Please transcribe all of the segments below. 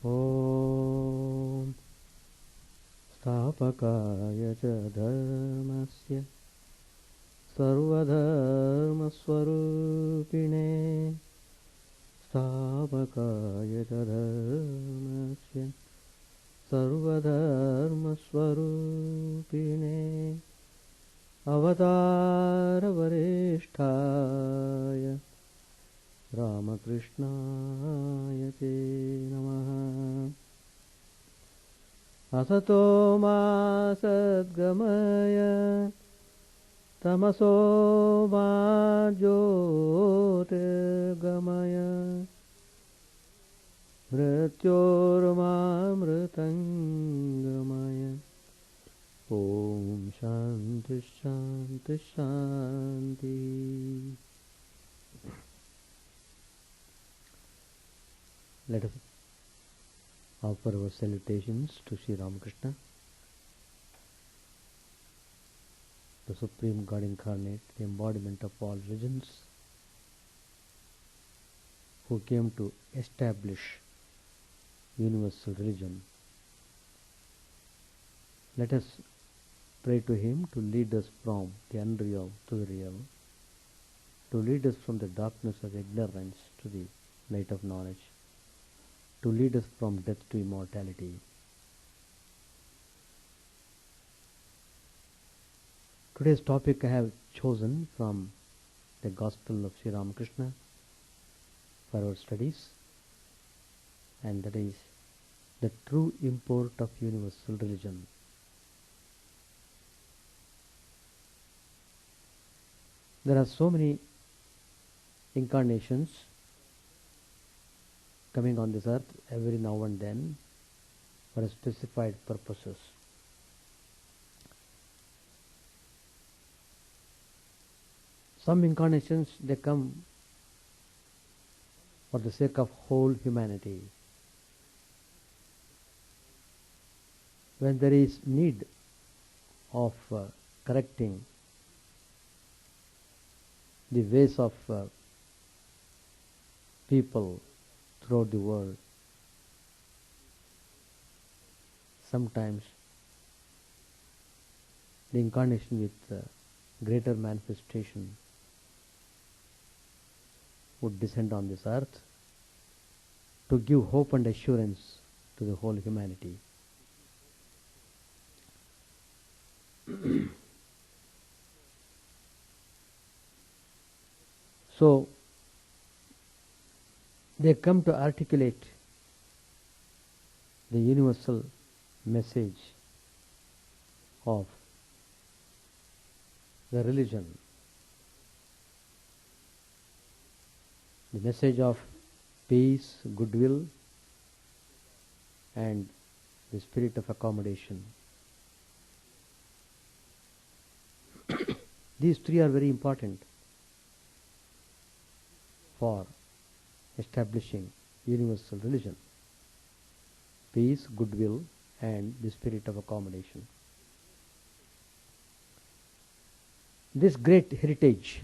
Om Stapakaya cha dharmasya Sarvadharma Swarupine Stapakaya cha dharmasya Sarvadharma Swarupine Avatara Varishtaya Ramakrishna Math Namaha Asato ma sadgamaya Tamaso ma jyotirgamaya Mrityorma mritangamaya Om Shanti Shanti Shanti. Let us offer our salutations to Sri Ramakrishna, the Supreme God Incarnate, the embodiment of all religions, who came to establish universal religion. Let us pray to Him to lead us from the unreal to the real, to lead us from the darkness of ignorance to the light of knowledge, to lead us from death to immortality. Today's topic I have chosen from the Gospel of Sri Ramakrishna for our studies, and that is the true import of universal religion. There are so many incarnations coming on this earth every now and then for specified purposes. Some incarnations, they come for the sake of whole humanity. When there is need of correcting the ways of people throughout the world, sometimes the incarnation with greater manifestation would descend on this earth to give hope and assurance to the whole humanity. So, they come to articulate the universal message of the religion, the message of peace, goodwill, and the spirit of accommodation. These three are very important for establishing universal religion: peace, goodwill, and the spirit of accommodation. This great heritage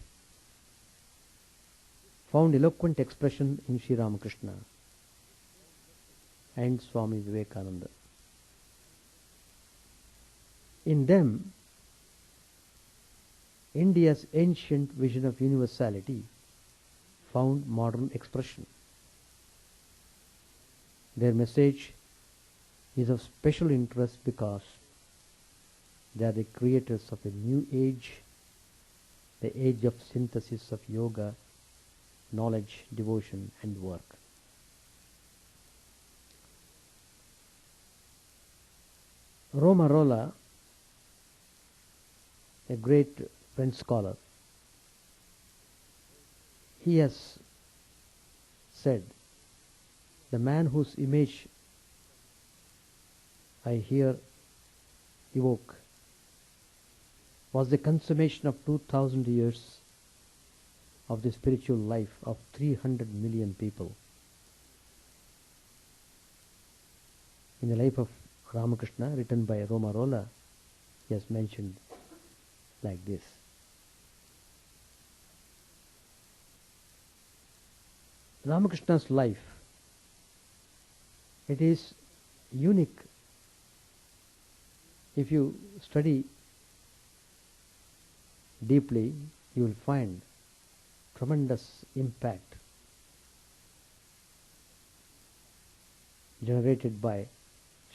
found eloquent expression in Sri Ramakrishna and Swami Vivekananda. In them, India's ancient vision of universality found modern expression. Their message is of special interest because they are the creators of a new age, the age of synthesis of yoga, knowledge, devotion, and work. Romarola, a great French scholar, he has said, "The man whose image I here evoke was the consummation of 2000 years of the spiritual life of 300 million people." In the life of Ramakrishna, written by Romarola, he has mentioned like this: Ramakrishna's life It is unique. If you study deeply, you will find tremendous impact generated by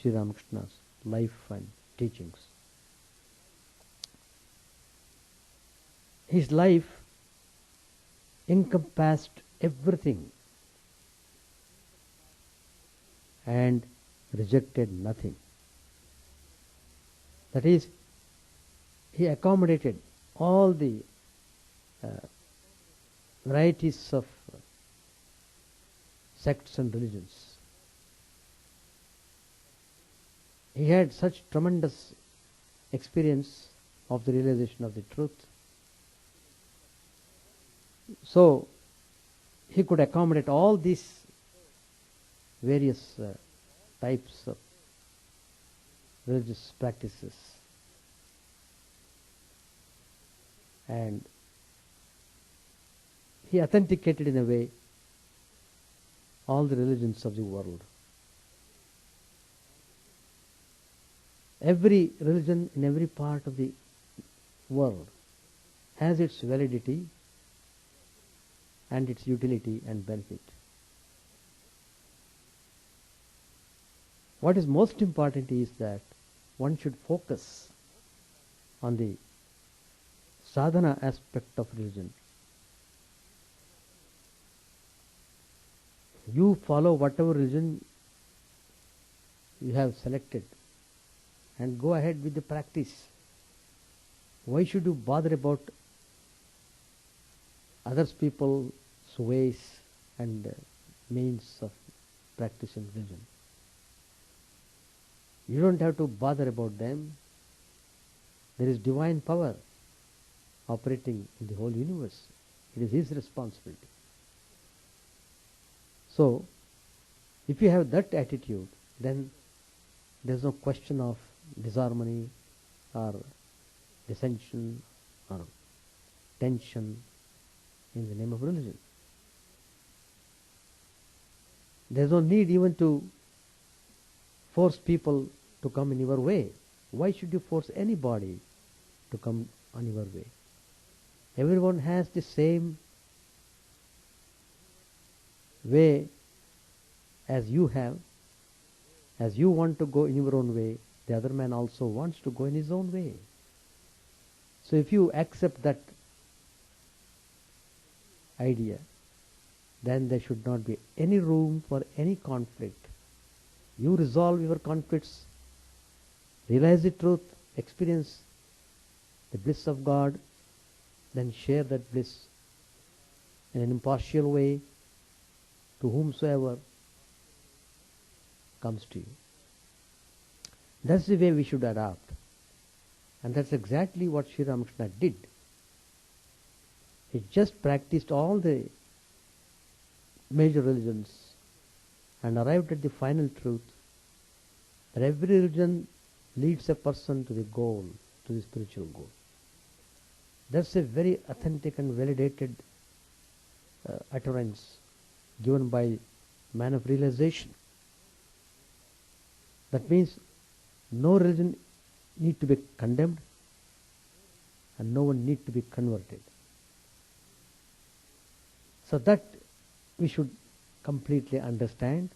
Sri Ramakrishna's life and teachings. His life encompassed everything and rejected nothing. That is, he accommodated all the varieties of sects and religions. He had such tremendous experience of the realization of the truth. So he could accommodate all these various types of religious practices, and he authenticated in a way all the religions of the world. Every religion in every part of the world has its validity and its utility and benefit. What is most important is that one should focus on the sadhana aspect of religion. You follow whatever religion you have selected and go ahead with the practice. Why should you bother about others people's ways and means of practicing religion? You don't have to bother about them. There is divine power operating in the whole universe. It is his responsibility. So, if you have that attitude, then there is no question of disharmony or dissension or tension in the name of religion. There is no need even to force people to come in your way. Why should you force anybody to come on your way? Everyone has the same way as you have. As you want to go in your own way, the other man also wants to go in his own way. So if you accept that idea, then there should not be any room for any conflict. You resolve your conflicts, realize the truth, experience the bliss of God, then share that bliss in an impartial way to whomsoever comes to you. That's the way we should adopt. And that's exactly what Sri Ramakrishna did. He just practiced all the major religions and arrived at the final truth that every religion leads a person to the goal, to the spiritual goal. That's a very authentic and validated utterance given by man of realization. That means no religion need to be condemned and no one need to be converted. So that we should completely understand.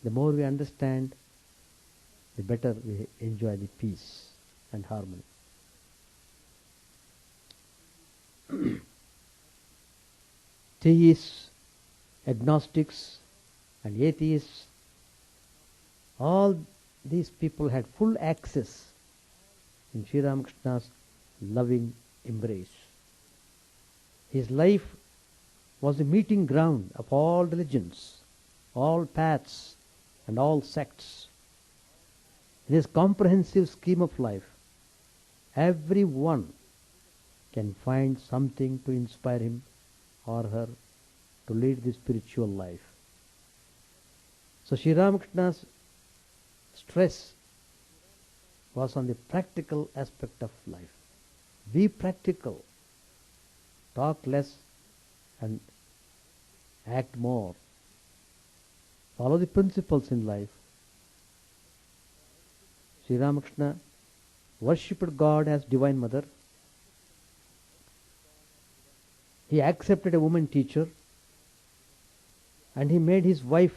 The more we understand, the better we enjoy the peace and harmony. Theists, agnostics and atheists, all these people had full access in Sri Ramakrishna's loving embrace. His life was the meeting ground of all religions, all paths and all sects. In his comprehensive scheme of life, everyone can find something to inspire him or her to lead the spiritual life. So Sri Ramakrishna's stress was on the practical aspect of life. Be practical. Talk less and act more. follow the principles in life. Sri Ramakrishna worshipped God as Divine Mother. He accepted a woman teacher, and he made his wife,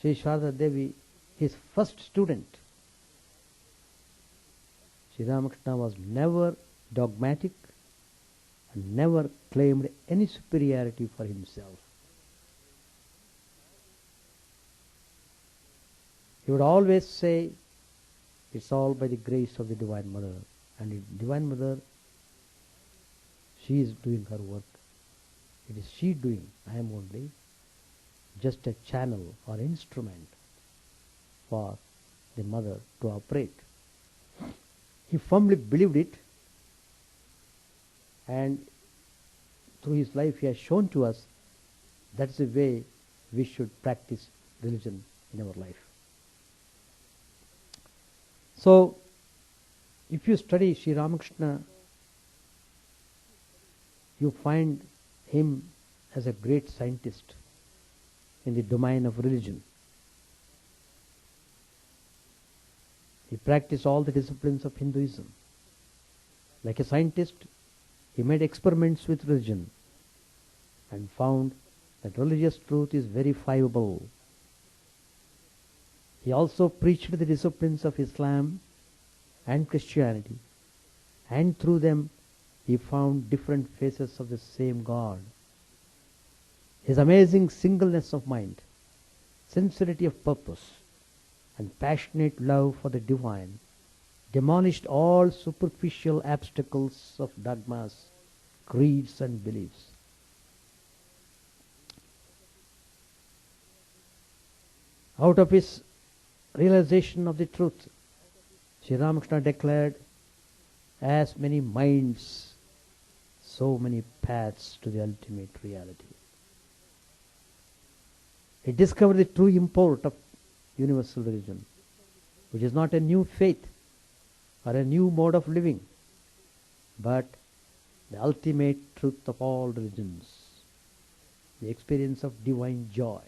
Sri Sharada Devi, his first student. Sri Ramakrishna was never dogmatic and never claimed any superiority for himself. He would always say, it's all by the grace of the Divine Mother. And the Divine Mother, she is doing her work. It is she doing. I am only just a channel or instrument for the Mother to operate. He firmly believed it, and through his life he has shown to us that's the way we should practice religion in our life. So, if you study Sri Ramakrishna, you find him as a great scientist in the domain of religion. He practiced all the disciplines of Hinduism. Like a scientist, he made experiments with religion and found that religious truth is verifiable. He also preached the disciplines of Islam and Christianity, and through them he found different faces of the same God. His amazing singleness of mind, sincerity of purpose, and passionate love for the divine demolished all superficial obstacles of dogmas, creeds, and beliefs. Out of his realization of the truth, Sri Ramakrishna declared, as many minds, so many paths to the ultimate reality. He discovered the true import of universal religion, which is not a new faith or a new mode of living, but the ultimate truth of all religions, the experience of divine joy.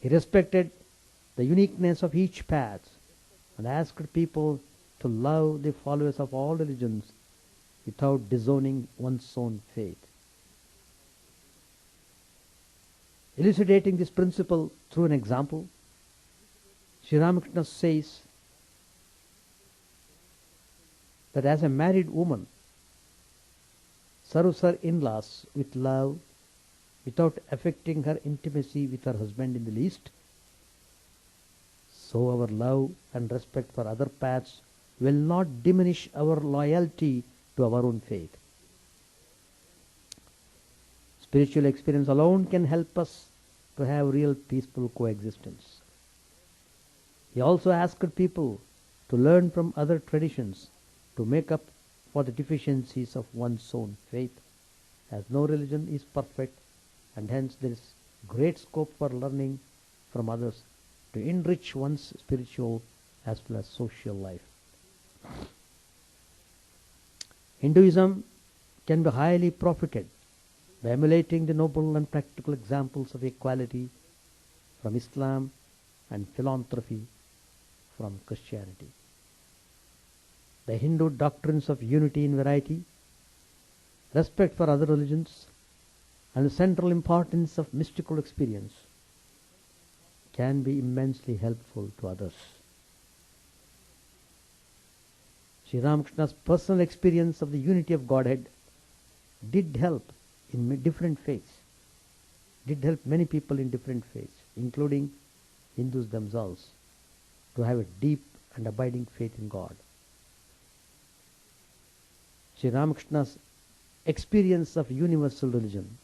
He respected the uniqueness of each path and asked people to love the followers of all religions without disowning one's own faith. Elucidating this principle through an example, Sri Ramakrishna says that as a married woman serves her in-laws with love without affecting her intimacy with her husband in the least, so our love and respect for other paths will not diminish our loyalty to our own faith. Spiritual experience alone can help us to have real peaceful coexistence. He also asked people to learn from other traditions to make up for the deficiencies of one's own faith, as no religion is perfect, and hence there is great scope for learning from others to enrich one's spiritual as well as social life. Hinduism can be highly profited by emulating the noble and practical examples of equality from Islam and philanthropy from Christianity. The Hindu doctrines of unity in variety, respect for other religions, and the central importance of mystical experience can be immensely helpful to others. Sri Ramakrishna's personal experience of the unity of Godhead did help in different faiths, did help many people in different faiths, including Hindus themselves, to have a deep and abiding faith in God. Sri Ramakrishna's experience of universal religion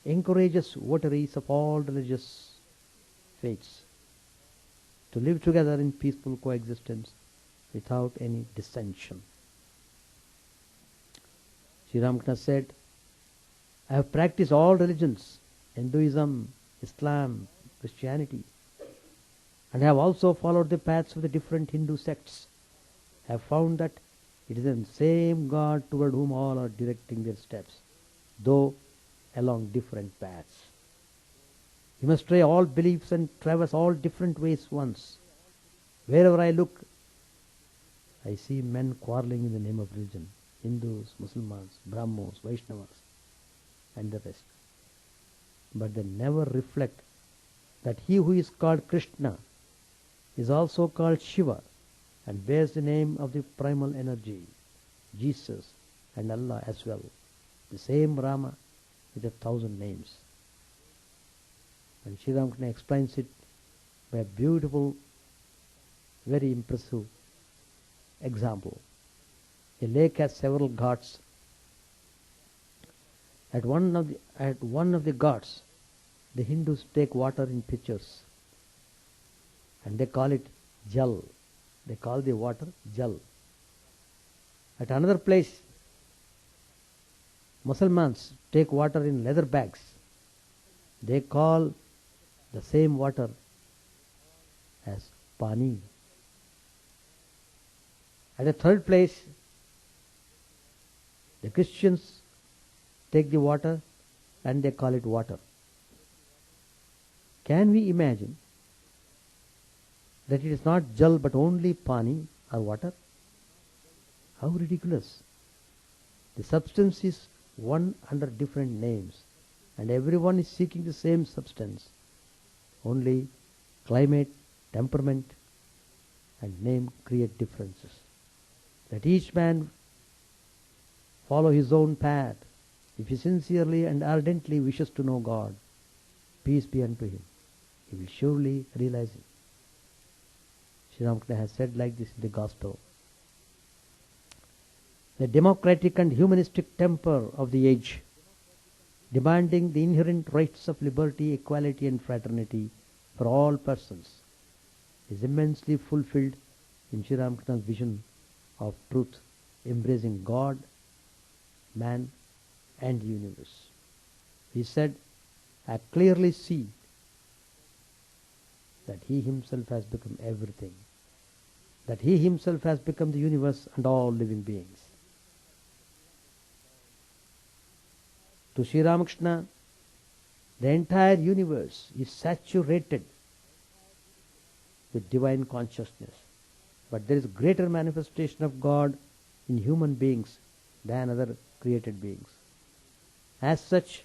encourages votaries of all religious faiths to live together in peaceful coexistence without any dissension. Sri Ramakrishna said, I have practiced all religions, Hinduism, Islam, Christianity, and have also followed the paths of the different Hindu sects. I have found that it is the same God toward whom all are directing their steps, though along different paths. You must try all beliefs and traverse all different ways once. Wherever I look, I see men quarreling in the name of religion. Hindus, Muslims, Brahmos, Vaishnavas, and the rest. But they never reflect that he who is called Krishna is also called Shiva and bears the name of the primal energy, Jesus and Allah as well. The same Rama with 1,000 names. And Sri Ramakrishna explains it by a beautiful, very impressive example. A lake has several ghats. At one of the ghats, the Hindus take water in pitchers and they call it jal. They call the water jal. At another place, Muslims take water in leather bags. They call the same water as pani. At a third place, the Christians take the water and they call it water. Can we imagine that it is not jal but only pani or water? How ridiculous. The substance is one under different names and everyone is seeking the same substance. Only climate, temperament and name create differences. Let each man follow his own path. If he sincerely and ardently wishes to know God, peace be unto him, he will surely realize it. Sri Ramakrishna has said like this in the Gospel. The democratic and humanistic temper of the age, demanding the inherent rights of liberty, equality and fraternity for all persons, is immensely fulfilled in Sri Ramakrishna's vision of truth, embracing God, man and universe. He said, I clearly see that he himself has become everything, that he himself has become the universe and all living beings. To Sri Ramakrishna, the entire universe is saturated with divine consciousness. But there is greater manifestation of God in human beings than other created beings. As such,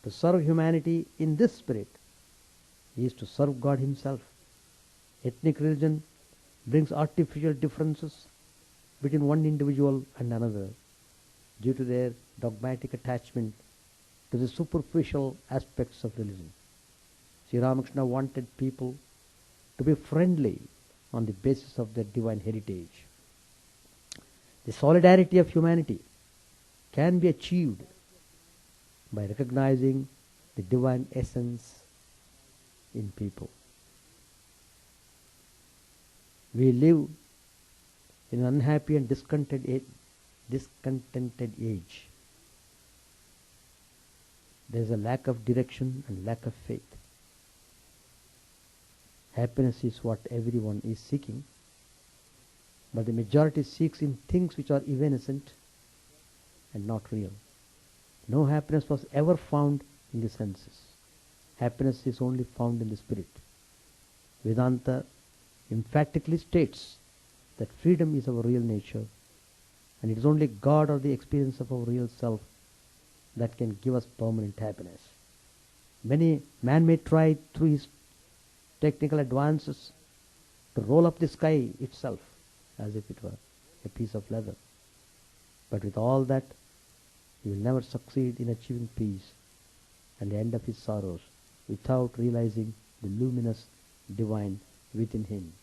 to serve humanity in this spirit is to serve God himself. Ethnic religion brings artificial differences between one individual and another due to their dogmatic attachment to the superficial aspects of religion. Sri Ramakrishna wanted people to be friendly on the basis of their divine heritage. The solidarity of humanity can be achieved by recognizing the divine essence in people. We live in an unhappy and discontented age. There is a lack of direction and lack of faith. Happiness is what everyone is seeking, but the majority seeks in things which are evanescent and not real. No happiness was ever found in the senses. Happiness is only found in the spirit. Vedanta emphatically states that freedom is our real nature, and it is only God or the experience of our real self that can give us permanent happiness. Man may try through his technical advances to roll up the sky itself as if it were a piece of leather. But with all that, he will never succeed in achieving peace and the end of his sorrows without realizing the luminous divine within him.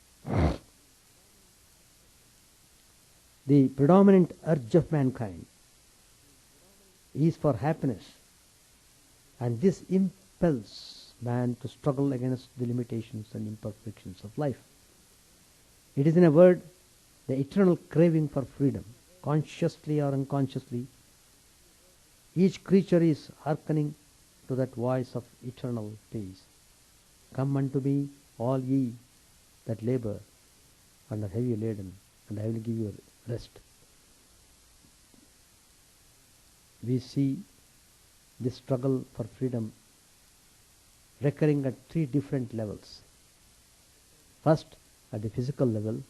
The predominant urge of mankind is for happiness, and this impels man to struggle against the limitations and imperfections of life. It is, in a word, the eternal craving for freedom, consciously or unconsciously. Each creature is hearkening to that voice of eternal peace. Come unto me, all ye that labor and are heavy laden, and I will give you rest. We see this struggle for freedom recurring at three different levels. First, at the physical level,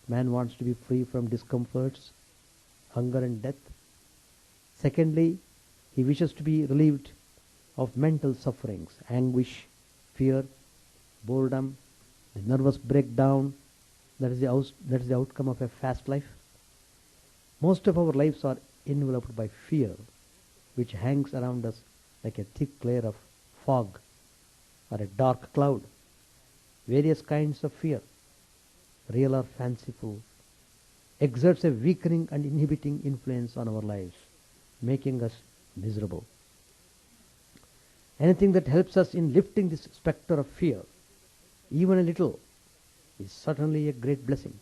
man wants to be free from discomforts, hunger and death. Secondly, he wishes to be relieved of mental sufferings, anguish, fear, boredom, the nervous breakdown. That is the outcome of a fast life. Most of our lives are enveloped by fear, which hangs around us like a thick layer of fog or a dark cloud. Various kinds of fear, real or fanciful, exerts a weakening and inhibiting influence on our lives, making us miserable. Anything that helps us in lifting this spectre of fear, even a little, is certainly a great blessing.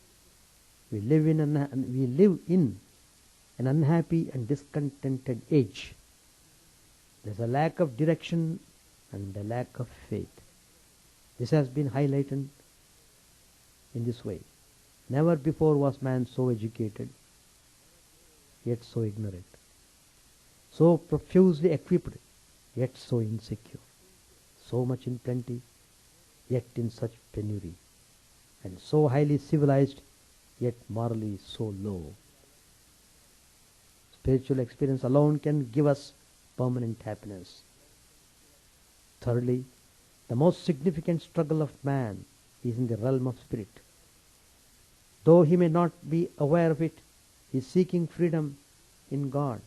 We live in an unhappy and discontented age. There's a lack of direction and a lack of faith. This has been highlighted in this way. Never before was man so educated, yet so ignorant. So profusely equipped, yet so insecure. So much in plenty, yet in such penury. And so highly civilized, yet morally so low. Spiritual experience alone can give us permanent happiness. Thirdly, the most significant struggle of man is in the realm of spirit. Though he may not be aware of it, he is seeking freedom in God.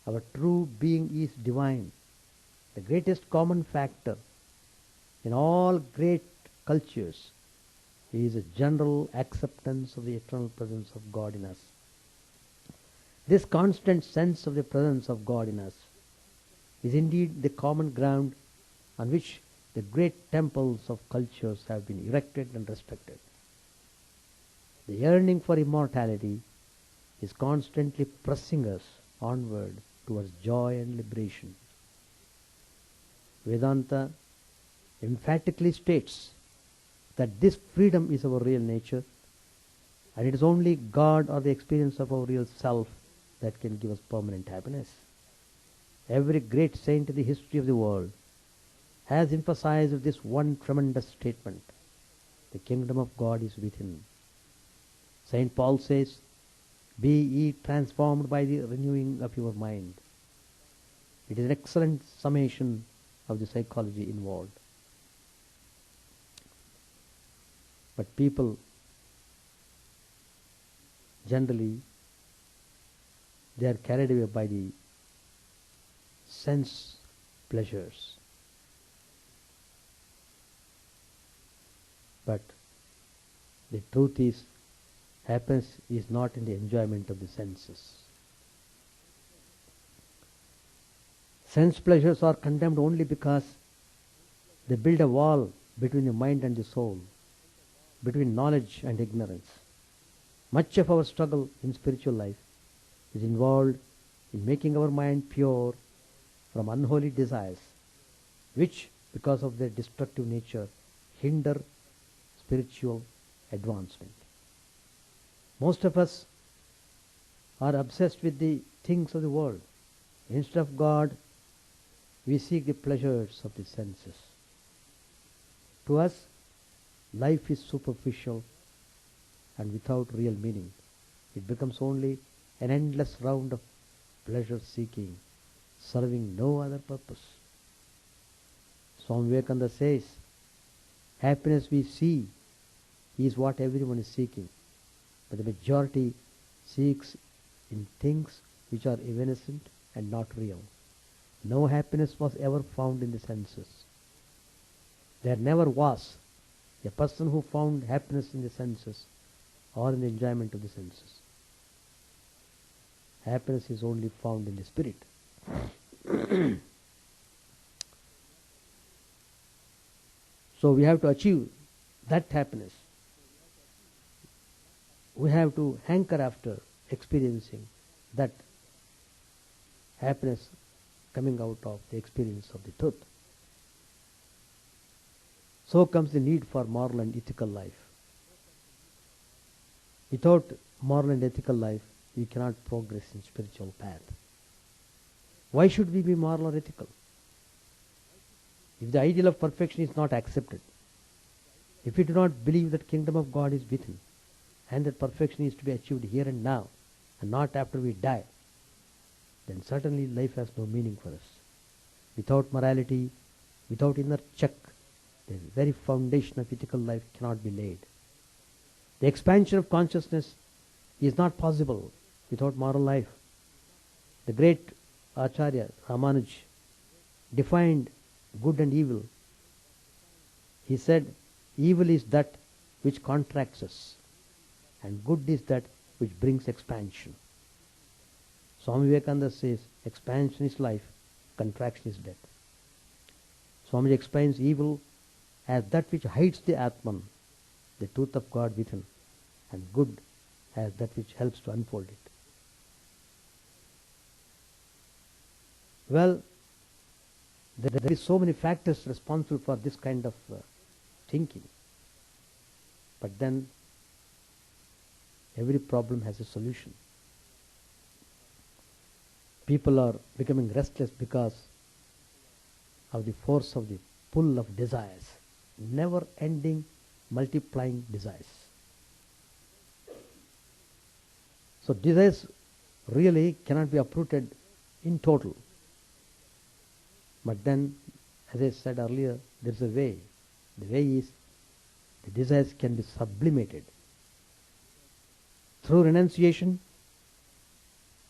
Our true being is divine. The greatest common factor in all great cultures is a general acceptance of the eternal presence of God in us. This constant sense of the presence of God in us is indeed the common ground on which the great temples of cultures have been erected and respected. The yearning for immortality is constantly pressing us onward towards joy and liberation. Vedanta emphatically states that this freedom is our real nature, and it is only God or the experience of our real self that can give us permanent happiness. Every great saint in the history of the world has emphasized this one tremendous statement: the kingdom of God is within. Saint Paul says, "Be ye transformed by the renewing of your mind." It is an excellent summation of the psychology involved. But people generally, they are carried away by the sense pleasures. But the truth is, happiness is not in the enjoyment of the senses. Sense pleasures are condemned only because they build a wall between the mind and the soul, between knowledge and ignorance. Much of our struggle in spiritual life is involved in making our mind pure from unholy desires, which, because of their destructive nature, hinder spiritual advancement. Most of us are obsessed with the things of the world. Instead of God, we seek the pleasures of the senses. To us, life is superficial and without real meaning. It becomes only an endless round of pleasure seeking, serving no other purpose. Swami Vivekananda says, happiness we see is what everyone is seeking, but the majority seeks in things which are evanescent and not real. No happiness was ever found in the senses. There never was a person who found happiness in the senses or in the enjoyment of the senses. Happiness is only found in the spirit. So we have to achieve that happiness. We have to hanker after experiencing that happiness coming out of the experience of the truth. So comes the need for moral and ethical life. Without moral and ethical life, we cannot progress in spiritual path. Why should we be moral or ethical? if the ideal of perfection is not accepted, if we do not believe that kingdom of God is within, and that perfection is to be achieved here and now, and not after we die, then certainly life has no meaning for us. Without morality, without inner check, the very foundation of ethical life cannot be laid. The expansion of consciousness is not possible without moral life. The great Acharya Ramanuj defined good and evil. He said, evil is that which contracts us, and good is that which brings expansion. Swami Vivekananda says, expansion is life, contraction is death. Swami explains evil as that which hides the Atman, the truth of God within, and good as that which helps to unfold it. Well, there is so many factors responsible for this kind of thinking. But then, every problem has a solution. People are becoming restless because of the force of the pull of desires, never-ending, multiplying desires. So desires really cannot be uprooted in total. But then, as I said earlier, there is a way. The way is the desires can be sublimated through renunciation,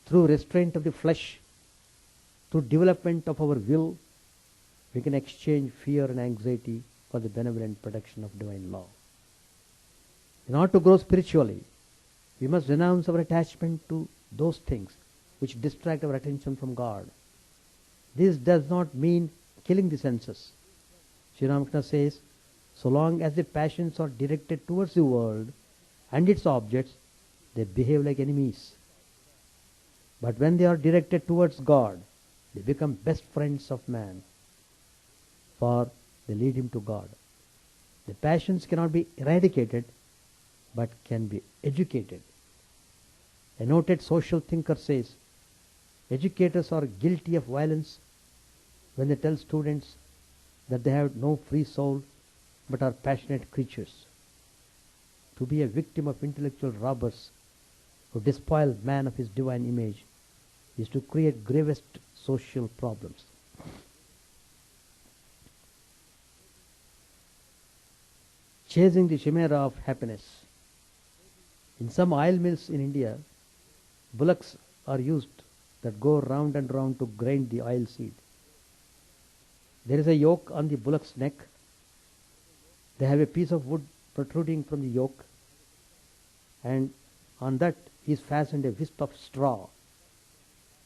through restraint of the flesh, through development of our will. We can exchange fear and anxiety for the benevolent protection of divine law. In order to grow spiritually, we must renounce our attachment to those things which distract our attention from God. This does not mean killing the senses. Sri Ramakrishna says, so long as the passions are directed towards the world and its objects, they behave like enemies. But when they are directed towards God, they become best friends of man, for they lead him to God. The passions cannot be eradicated, but can be educated. A noted social thinker says, educators are guilty of violence when they tell students that they have no free soul but are passionate creatures. To be a victim of intellectual robbers who despoil man of his divine image is to create gravest social problems. Chasing the chimera of happiness. In some oil mills in India, bullocks are used that go round and round to grind the oil seed. There is a yoke on the bullock's neck. They have a piece of wood protruding from the yoke, and on that is fastened a wisp of straw.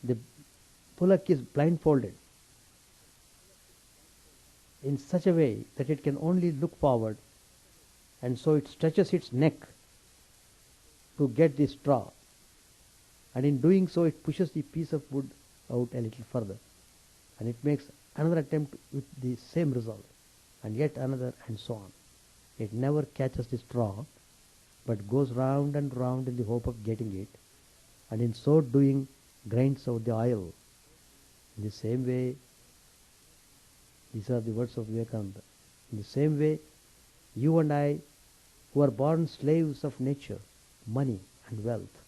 The bullock is blindfolded in such a way that it can only look forward, and so it stretches its neck to get the straw, and in doing so it pushes the piece of wood out a little further, and it makes another attempt with the same result, and yet another, and so on. It never catches the straw, but goes round and round in the hope of getting it, and in so doing grinds out the oil. In the same way, these are the words of Vivekananda. In the same way, you and I, who are born slaves of nature, money and wealth,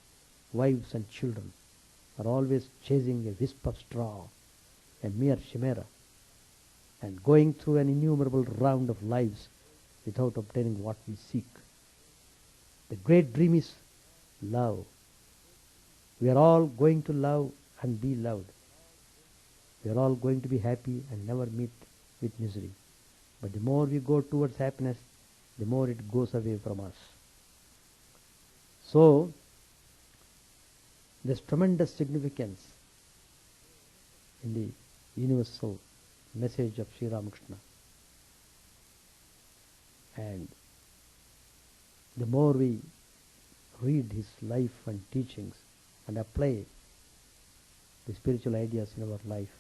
wives and children, are always chasing a wisp of straw, a mere chimera, and going through an innumerable round of lives without obtaining what we seek. The great dream is love. We are all going to love and be loved. We are all going to be happy and never meet with misery. But the more we go towards happiness, the more it goes away from us. So, there's tremendous significance in the universal message of Sri Ramakrishna. And the more we read his life and teachings and apply the spiritual ideas in our life,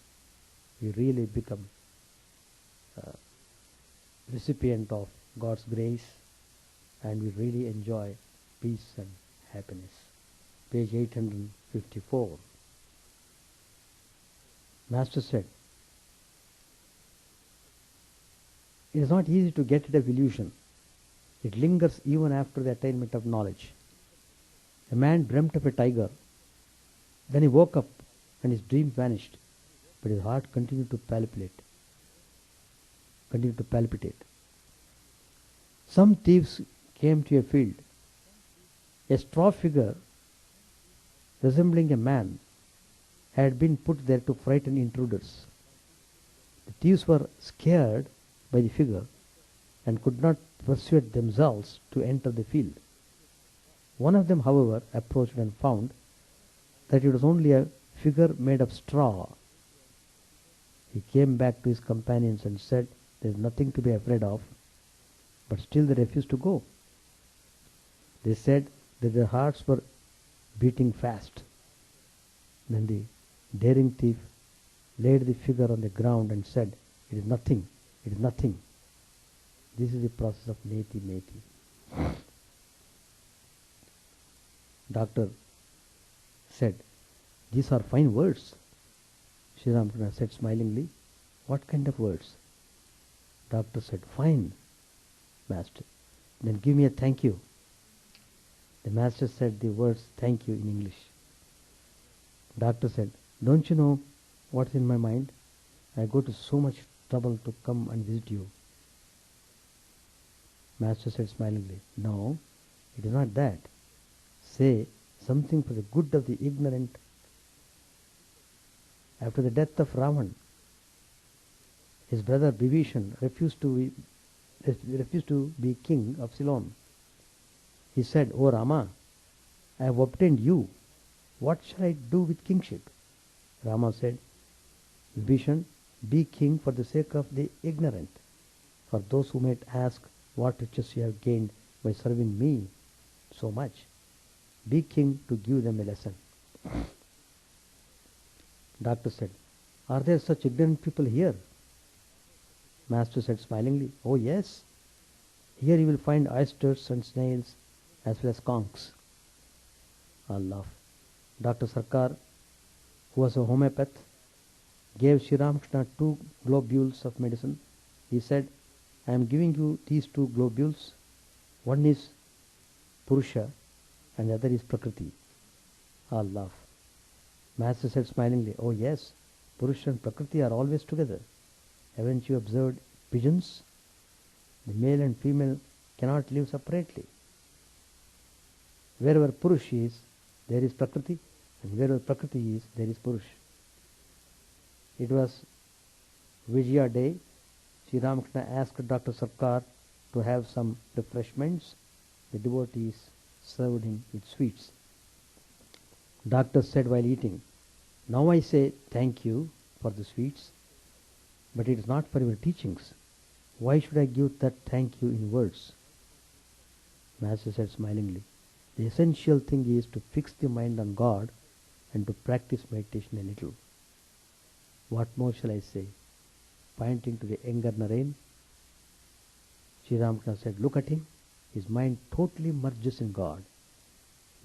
we really become recipient of God's grace, and we really enjoy peace and happiness. Page 854. Master said, It is not easy to get rid of illusion. It lingers even after the attainment of knowledge. A man dreamt of a tiger. Then he woke up and his dream vanished, but his heart continued to palpitate. Some thieves came to a field. A straw figure resembling a man had been put there to frighten intruders. The thieves were scared by the figure and could not persuade themselves to enter the field. One of them, however, approached and found that it was only a figure made of straw. He came back to his companions and said, "There is nothing to be afraid of," but still they refused to go. They said that their hearts were beating fast. Then the daring thief laid the figure on the ground and said, "It is nothing, it is nothing." This is the process of neti neti. Doctor said, "These are fine words." Sri Ramakrishna said smilingly, "What kind of words?" Doctor said, "Fine, Master." "Then give me a thank you." The Master said the words "thank you" in English. Doctor said, "Don't you know what's in my mind? I go to so much trouble to come and visit you." Master said smilingly, "No, it is not that. Say something for the good of the ignorant." After the death of Ravan, his brother Vibhishan refused to be king of Ceylon. He said, "O Rama, I have obtained you. What shall I do with kingship?" Rama said, "Vibhishan, be king for the sake of the ignorant, for those who might ask what riches you have gained by serving me so much. Be king to give them a lesson." Doctor said, "Are there such ignorant people here?" Master said smilingly, "Oh yes. Here you will find oysters and snails as well as conchs." All laughed. Dr. Sarkar, who was a homeopath, gave Sri Ramakrishna 2 globules of medicine. He said, "I am giving you these 2 globules. One is Purusha and the other is Prakriti." All laughed. Master said smilingly, "Oh yes, Purusha and Prakriti are always together. Haven't you observed pigeons? The male and female cannot live separately. Wherever Purush is, there is Prakriti, and wherever Prakriti is, there is Purush." It was Vijaya day. Sri Ramakrishna asked Dr. Sarkar to have some refreshments. The devotees served him with sweets. Doctor said while eating, "Now I say thank you for the sweets, but it is not for your teachings. Why should I give that thank you in words?" Master said smilingly, "The essential thing is to fix the mind on God and to practice meditation a little. What more shall I say?" Pointing to the younger Narain, Sri Ramakrishna said, "Look at him. His mind totally merges in God.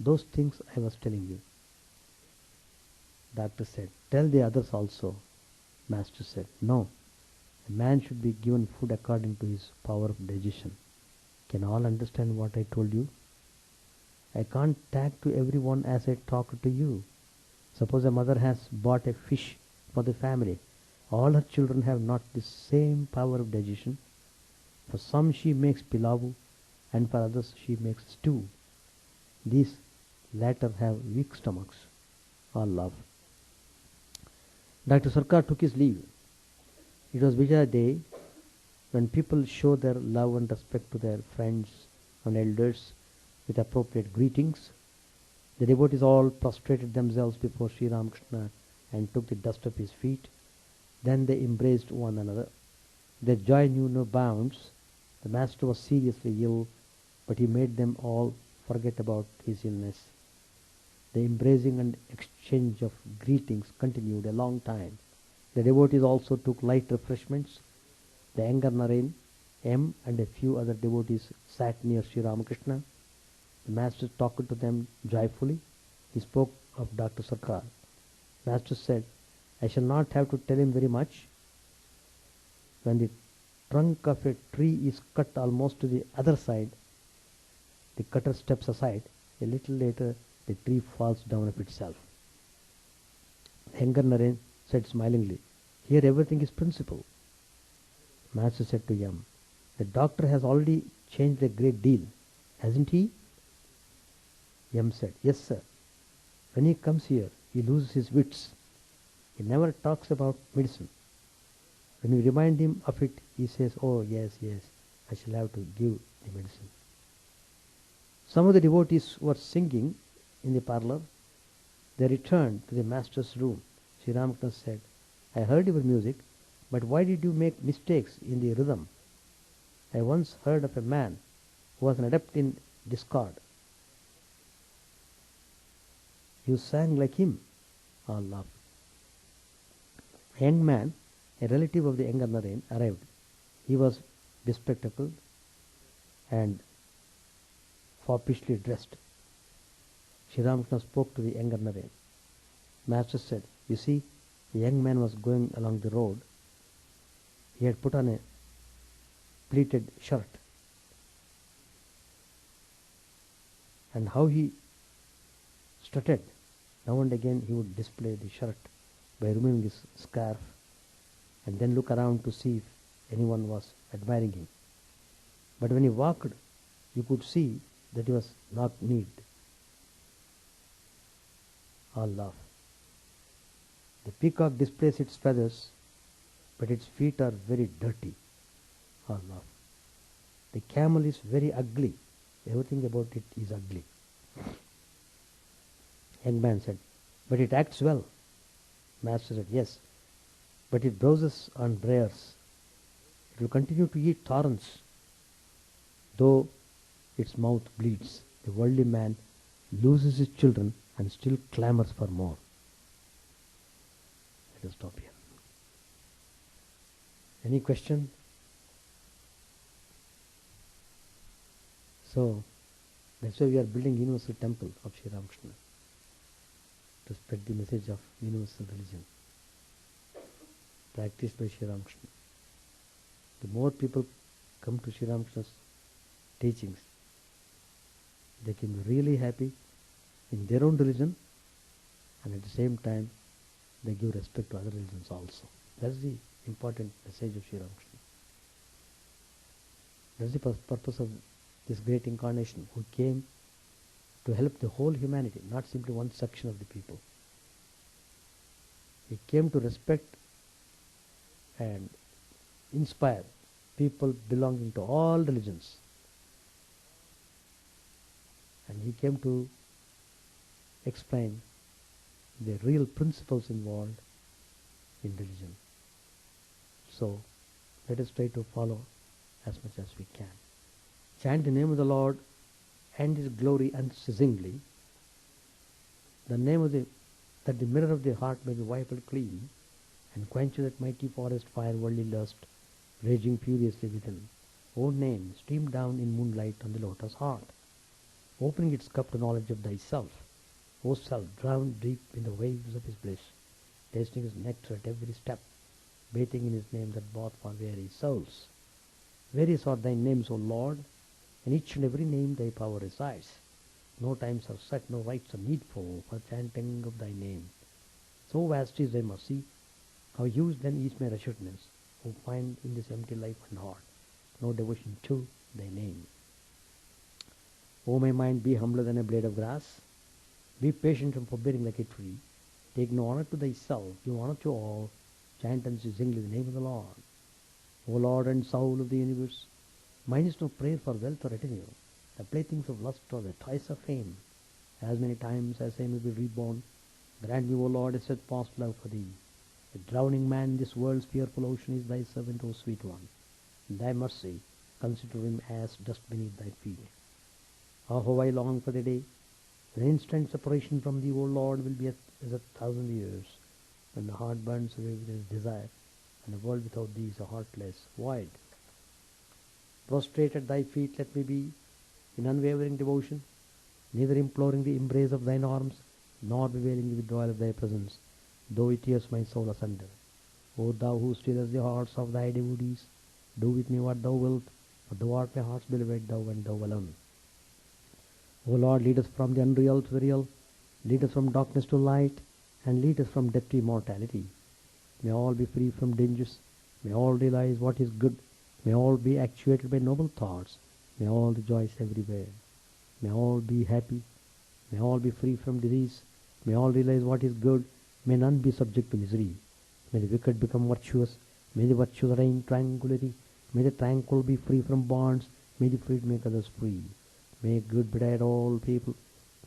Those things I was telling you." Doctor said, "Tell the others also." Master said, "No. A man should be given food according to his power of digestion. Can all understand what I told you? I can't talk to everyone as I talk to you. Suppose a mother has bought a fish for the family. All her children have not the same power of digestion. For some she makes pilau, and for others she makes stew. These latter have weak stomachs." All laugh. Dr. Sarkar took his leave. It was Vijaya day, when people show their love and respect to their friends and elders with appropriate greetings. The devotees all prostrated themselves before Sri Ramakrishna and took the dust of his feet. Then they embraced one another. Their joy knew no bounds. The Master was seriously ill, but he made them all forget about his illness. The embracing and exchange of greetings continued a long time. The devotees also took light refreshments. The younger Narain, M, and a few other devotees sat near Sri Ramakrishna. The Master talked to them joyfully. He spoke of Dr. Sarkar. Master said, "I shall not have to tell him very much. When the trunk of a tree is cut almost to the other side, the cutter steps aside. A little later, the tree falls down of itself. The younger Naren said smilingly, "Here everything is principle." Master said to Yam, "The doctor has already changed a great deal, hasn't he?" Yam said, "Yes, sir. When he comes here, he loses his wits. He never talks about medicine. When we remind him of it, he says, 'Oh, yes, yes, I shall have to give the medicine.'" Some of the devotees were singing in the parlor. They returned to the master's room. Sri Ramakrishna said, "I heard your music, but why did you make mistakes in the rhythm? I once heard of a man who was an adept in discord. You sang like him." All laughed. A young man, a relative of the younger Naren, arrived. He was bespectacled and foppishly dressed. Sri Ramakrishna spoke to the younger Naren. Master said, "You see, the young man was going along the road. He had put on a pleated shirt. And how he strutted. Now and again he would display the shirt by removing his scarf and then look around to see if anyone was admiring him. But when he walked, you could see that he was knock-kneed." All laugh. "The peacock displays its feathers, but its feet are very dirty." All laugh. "The camel is very ugly. Everything about it is ugly." Young man said, "But it acts well." Master said, "Yes, but it browses on briars. It will continue to eat thorns, though its mouth bleeds. The worldly man loses his children and still clamors for more." Let us stop here. Any question? So, that's why we are building universal temple of Sri Ramakrishna, to spread the message of universal religion practiced by Sri Ramakrishna. The more people come to Sri Ramakrishna's teachings, they can be really happy in their own religion, and at the same time they give respect to other religions also. That's the important message of Sri Ramakrishna. That's the purpose of this great incarnation, who came to help the whole humanity, not simply one section of the people. He came to respect and inspire people belonging to all religions. And he came to explain the real principles involved in religion. So, let us try to follow as much as we can. Chant the name of the Lord and His glory unceasingly. The name of that the mirror of the heart may be wiped clean, and quench that mighty forest fire worldly lust, raging furiously within. O name, stream down in moonlight on the lotus heart, opening its cup to knowledge of thyself. O self, drowned deep in the waves of his bliss, tasting his nectar at every step, bathing in his name that bought for weary souls. Various are thy names, O Lord, in each and every name thy power resides. No times are set, no rites are needful for chanting of thy name. So vast is thy mercy, how huge then is my wretchedness, who find in this empty life and heart no devotion to thy name. O my mind, be humbler than a blade of grass, be patient and forbearing like a tree, take no honor to thyself, give honor to all, chant unceasingly the name of the Lord. O Lord and soul of the universe, mine is no prayer for wealth or retinue, the playthings of lust or the toys of fame. As many times as I may be reborn, grant me, O Lord, a steadfast love for thee. A drowning man in this world's fearful ocean is thy servant, O sweet one. In thy mercy, consider him as dust beneath thy feet. Ah, how I long for the day when instant separation from thee, O Lord, will be as 1,000 years, when the heart burns away with its desire, and the world without thee is a heartless void. Prostrate at thy feet let me be, in unwavering devotion, neither imploring the embrace of thine arms, nor bewailing the withdrawal of thy presence, though it tears my soul asunder. O thou who stillest the hearts of thy devotees, Do with me what thou wilt, for thou art my heart's beloved, thou and thou alone. O Lord, lead us from the unreal to the real, lead us from darkness to light, and lead us from death to immortality. May all be free from dangers, may all realize what is good, may all be actuated by noble thoughts, may all rejoice everywhere, may all be happy, may all be free from disease, may all realize what is good, may none be subject to misery. May the wicked become virtuous, may the virtuous reign tranquility, may the tranquil be free from bonds, may the freed make others free. May good betide all people,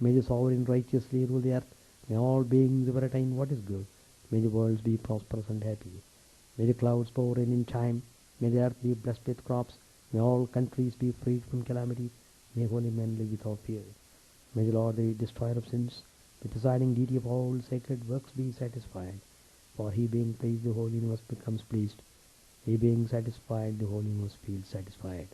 may the sovereign righteously rule the earth, may all beings ever attain what is good, may the worlds be prosperous and happy. May the clouds pour in time, may the earth be blessed with crops, may all countries be freed from calamity, may holy men live without fear. May the Lord, the destroyer of sins, the presiding deity of all sacred works, be satisfied. For he being pleased, the whole universe becomes pleased. He being satisfied, the whole universe feels satisfied.